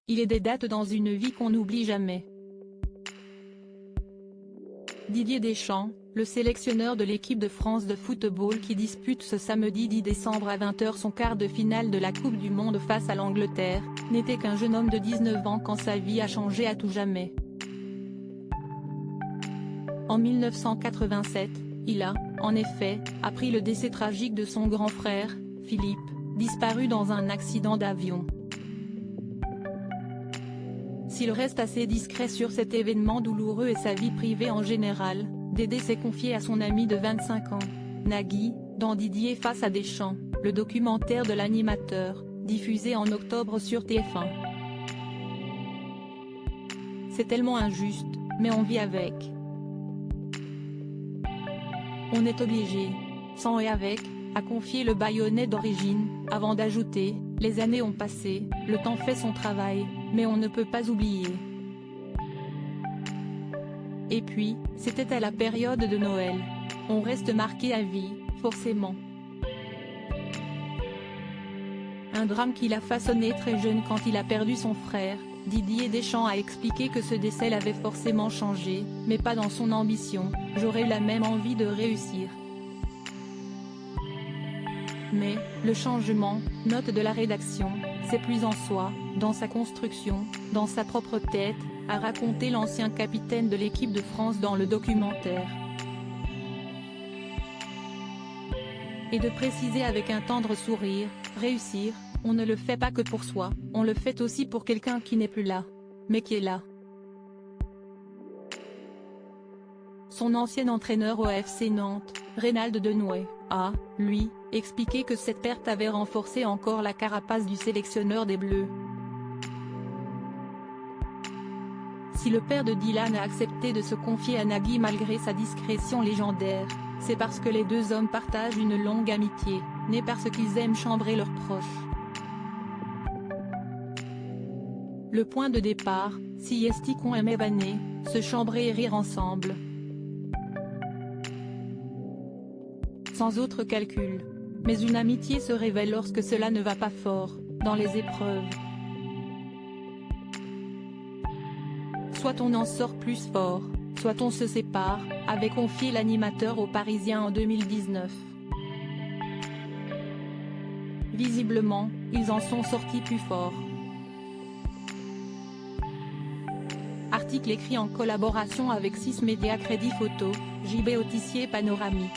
Il est des dates dans une vie qu'on n'oublie jamais. Didier Deschamps, le sélectionneur de l'équipe de France de football qui dispute ce samedi 10 décembre à 20 h son quart de finale de la Coupe du Monde face à l'Angleterre, n'était qu'un jeune homme de 19 ans quand sa vie a changé à tout jamais. En 1987, il a, en effet, appris le décès tragique de son grand frère, Philippe, disparu dans un accident d'avion. S'il reste assez discret sur cet événement douloureux et sa vie privée en général, Dédé s'est confié à son ami de 25 ans, Nagui, dans Didier face à Deschamps, le documentaire de l'animateur, diffusé en octobre sur TF1. C'est tellement injuste, mais on vit avec. On est obligé, sans et avec, a confié le Bayonnais d'origine, avant d'ajouter, les années ont passé, le temps fait son travail, mais on ne peut pas oublier. Et puis, c'était à la période de Noël. On reste marqué à vie, forcément. Un drame qu'il a façonné très jeune quand il a perdu son frère. Didier Deschamps a expliqué que ce décès l'avait forcément changé, mais pas dans son ambition, j'aurais eu la même envie de réussir. Mais, le changement, note de la rédaction, c'est plus en soi, dans sa construction, dans sa propre tête, a raconté l'ancien capitaine de l'équipe de France dans le documentaire. Et de préciser avec un tendre sourire, réussir, on ne le fait pas que pour soi, on le fait aussi pour quelqu'un qui n'est plus là, mais qui est là. Son ancien entraîneur au FC Nantes, Reynald Denouet, a, lui, expliqué que cette perte avait renforcé encore la carapace du sélectionneur des Bleus. Si le père de Dylan a accepté de se confier à Nagui malgré sa discrétion légendaire, c'est parce que les deux hommes partagent une longue amitié, née parce qu'ils aiment chambrer leurs proches. Le point de départ, si Esticon aimait vanner, se chambrer et rire ensemble. Sans autre calcul. Mais une amitié se révèle lorsque cela ne va pas fort, dans les épreuves. Soit on en sort plus fort, soit on se sépare, avait confié l'animateur aux Parisiens en 2019. Visiblement, ils en sont sortis plus forts. Article écrit en collaboration avec 6 médias Crédit Photo, JB Autissier Panoramique.